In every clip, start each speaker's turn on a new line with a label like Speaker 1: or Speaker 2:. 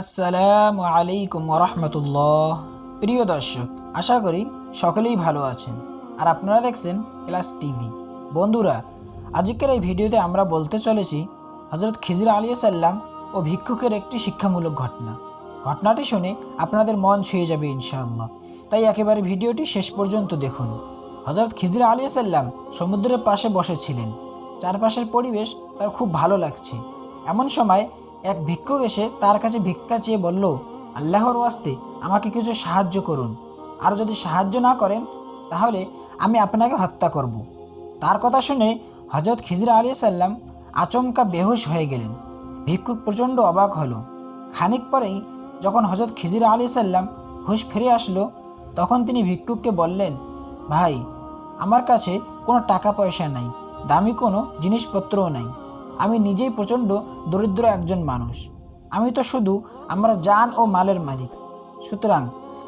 Speaker 1: আসসালামু আলাইকুম ওরহমতুল্লাহ। প্রিয় দর্শক, আশা করি সকলেই ভালো আছেন আর আপনারা দেখছেন ক্লাস টিভি। বন্ধুরা, আজকের এই ভিডিওতে আমরা বলতে চলেছি হজরত খিজির আলাইহিসসালাম ও ভিক্ষুকের একটি শিক্ষামূলক ঘটনাটি শুনে আপনাদের মন ছুঁয়ে যাবে ইনশাআল্লাহ। তাই একেবারে ভিডিওটি শেষ পর্যন্ত দেখুন। হজরত খিজির আলাইহিসসালাম সমুদ্রের পাশে বসেছিলেন। চারপাশের পরিবেশ তার খুব ভালো লাগছে। এমন সময় এক ভিক্ষুক এসে তার কাছে ভিক্ষা চেয়ে বলল, আল্লাহর ওয়াস্তে আমাকে কিছু সাহায্য করুন, আর যদি সাহায্য না করেন তাহলে আমি আপনাকে হত্যা করব। তার কথা শুনে হজরত খিজির আলাইহিসসালাম আচমকা বেহুশ হয়ে গেলেন। ভিক্ষুক প্রচণ্ড অবাক হলো। খানিক পরেই যখন হজরত খিজির আলাইহিসসালাম হুঁশ ফিরে আসলো, তখন তিনি ভিক্ষুককে বললেন, ভাই, আমার কাছে কোনো টাকা পয়সা নাই, দামি কোনো জিনিসপত্রও নাই। আমি নিজেই প্রচণ্ড দরিদ্র একজন মানুষ। আমি তো শুধু আমার জান ও মালের মালিক। সুতরাং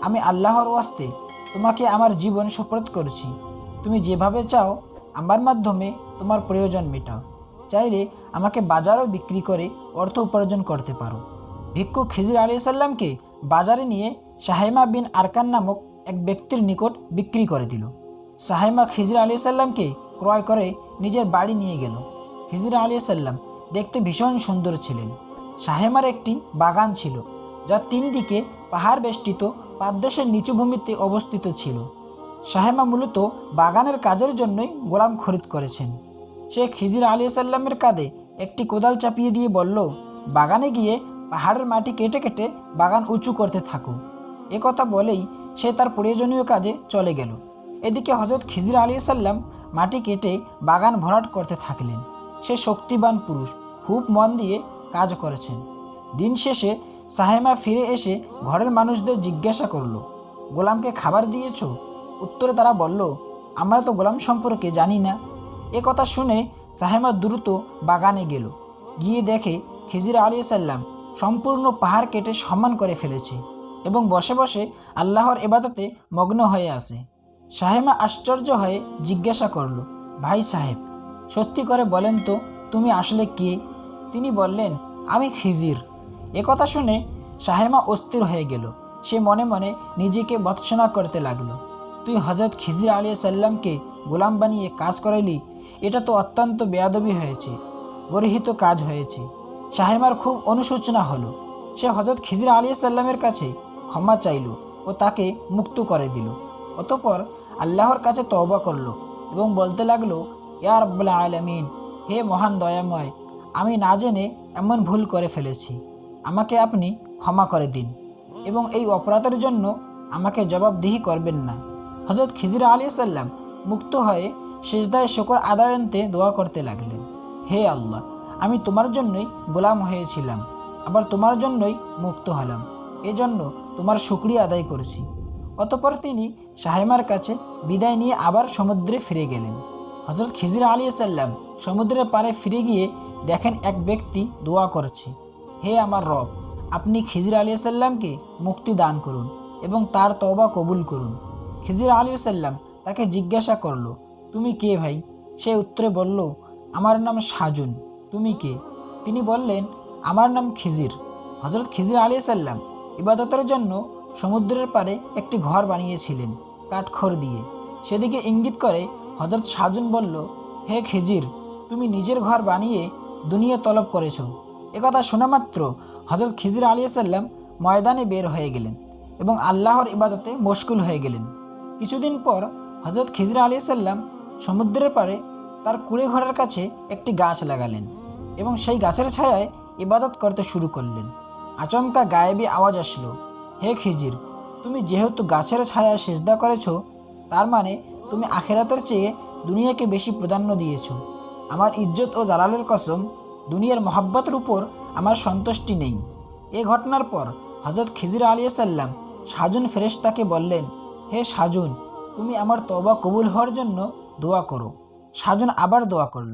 Speaker 1: আমি আল্লাহর ওয়াস্তে তোমাকে আমার জীবন সুপ্রদ করছি। তুমি যেভাবে চাও আমার মাধ্যমে তোমার প্রয়োজন মেটাও। চাইলে আমাকে বাজারেও বিক্রি করে অর্থ উপার্জন করতে পারো। ভিক্ষুক খিজির আলাইহিসসালামকে বাজারে নিয়ে সাহেমা বিন আরকান নামক এক ব্যক্তির নিকট বিক্রি করে দিল। সাহেমা খিজির আলাইহিসসালামকে ক্রয় করে নিজের বাড়ি নিয়ে গেল। খিজির আলাইহিসসালাম দেখতে ভীষণ সুন্দর ছিলেন। সাহেমার একটি বাগান ছিল, যা তিন দিকে পাহাড় বেষ্টিত পাদদেশের নিচু ভূমিতে অবস্থিত ছিল। সাহেমা মূলত বাগানের কাজের জন্যই গোলাম খরিদ করেছেন। সে খিজির আলাইহিসসালামের কাঁধে একটি কোদাল চাপিয়ে দিয়ে বলল, বাগানে গিয়ে পাহাড়ের মাটি কেটে কেটে বাগান উঁচু করতে থাকো। কথা বলেই সে তার প্রয়োজনীয় কাজে চলে গেল। এদিকে হজরত খিজির আলাইহিসসালাম মাটি কেটে বাগান ভরাট করতে থাকলেন। সে শক্তিবান পুরুষ, খুব মন দিয়ে কাজ করেছেন। দিন শেষে সাহেমা ফিরে এসে ঘরের মানুষদের জিজ্ঞাসা করল, গোলামকে খাবার দিয়েছ? উত্তরে তারা বলল, আমরা তো গোলাম সম্পর্কে জানি না। কথা শুনে সাহেমা দ্রুত বাগানে গেল। গিয়ে দেখে খিজির আলাইহিসসালাম সম্পূর্ণ পাহাড় কেটে সমান করে ফেলেছে এবং বসে বসে আল্লাহর ইবাদতে মগ্ন হয়ে আছে। সাহেমা আশ্চর্য হয়ে জিজ্ঞাসা করল, ভাই সাহেব, সত্যি করে বলেন তো, তুমি আসলে কে? তিনি বললেন, আমি খিজির। কথা শুনে সাহেমা অস্থির হয়ে গেল। সে মনে মনে নিজেকে ভৎসনা করতে লাগলো, তুই হজরত খিজির আলাইহিসসালামকে গোলাম বানিয়ে কাজ করাইলি? এটা তো অত্যন্ত বেয়াদবি হয়েছে, গর্হিত কাজ হয়েছে। সাহেমার খুব অনুশোচনা হলো। সে হজরত খিজির আলাইহিসসালামের কাছে ক্ষমা চাইল ও তাকে মুক্ত করে দিল। অতঃপর আল্লাহর কাছে তওবা করল এবং বলতে লাগলো, ইয়া রাব্বুল আলামিন, হে মহান দয়াময়, আমি না জেনে এমন ভুল করে ফেলেছি। আমাকে আপনি ক্ষমা করে দিন এবং এই অপরাধের জন্য আমাকে জবাবদিহি করবেন না। হজরত খিজির আলাইহিসসালাম মুক্ত হয়ে সিজদায় শুকর আদায়ন্তে দোয়া করতে লাগলেন, হে আল্লাহ, আমি তোমার জন্যই গোলাম হয়েছিলাম, আবার তোমার জন্যই মুক্ত হলাম। এজন্য তোমার শুকরিয়া আদায় করেছি। অতঃপর তিনি সাহেমার কাছে বিদায় নিয়ে আবার সমুদ্রে ফিরে গেলেন। হজরত খিজির আলাইহিসসালাম সমুদ্রের পাড়ে ফিরে গিয়ে দেখেন এক ব্যক্তি দোয়া করছে, হে আমার রব, আপনি খিজির আলাইহিসসালামকে মুক্তি দান করুন এবং তার তওবা কবুল করুন। খিজির আলাইহিসসালাম তাকে জিজ্ঞাসা করল, তুমি কে ভাই? সে উত্তরে বলল, আমার নাম সাজুন। তুমি কে? তিনি বললেন, আমার নাম খিজির। হজরত খিজির আলাইহিসসালাম ইবাদতের জন্য সমুদ্রের পাড়ে একটি ঘর বানিয়েছিলেন কাঠখড় দিয়ে। সেদিকে ইঙ্গিত করে হজরত সাজুন বলল, হে খিজির, তুমি নিজের ঘর বানিয়ে দুনিয়া তলব করেছ। কথা শোনা মাত্র হজরত খিজির আলাইহিসসালাম ময়দানে বের হয়ে গেলেন এবং আল্লাহর ইবাদতে মশগুল হয়ে গেলেন। কিছুদিন পর হজরত খিজির আলাইহিসসালাম সমুদ্রের পাড়ে তার কুঁড়ে ঘরের কাছে একটি গাছ লাগালেন এবং সেই গাছের ছায়ায় ইবাদত করতে শুরু করলেন। আচমকা গায়েবী আওয়াজ আসলো, হে খিজির, তুমি যেহেতু গাছের ছায়ায় সিজদা করেছ, তার মানে তুমি আখিরাতের চেয়ে দুনিয়াকে বেশি প্রাধান্য দিয়েছ। আমার ইজ্জত ও জালালের কসম, দুনিয়ার মহব্বতের উপর আমার সন্তুষ্টি নেই। এ ঘটনার পর হজরত খিজির আলাইহিসসালাম সাজুন ফেরেশতাকে বললেন, হে সাজুন, তুমি আমার তওবা কবুল হওয়ার জন্য দোয়া করো। সাজুন আবার দোয়া করল।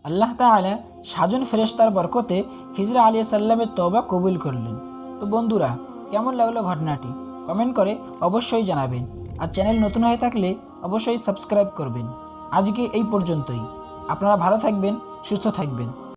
Speaker 1: আল্লাহ তাআলা সাজুন ফেরেশতার বরকতে খিজির আলাইহিসসালামের তওবা কবুল করলেন। তো বন্ধুরা, কেমন লাগলো ঘটনাটি কমেন্ট করে অবশ্যই জানাবেন। আর চ্যানেল নতুন হয়ে থাকলে অবশ্যই সাবস্ক্রাইব করবেন। আজকে এই পর্যন্তই। আপনারা ভালো থাকবেন, সুস্থ থাকবেন।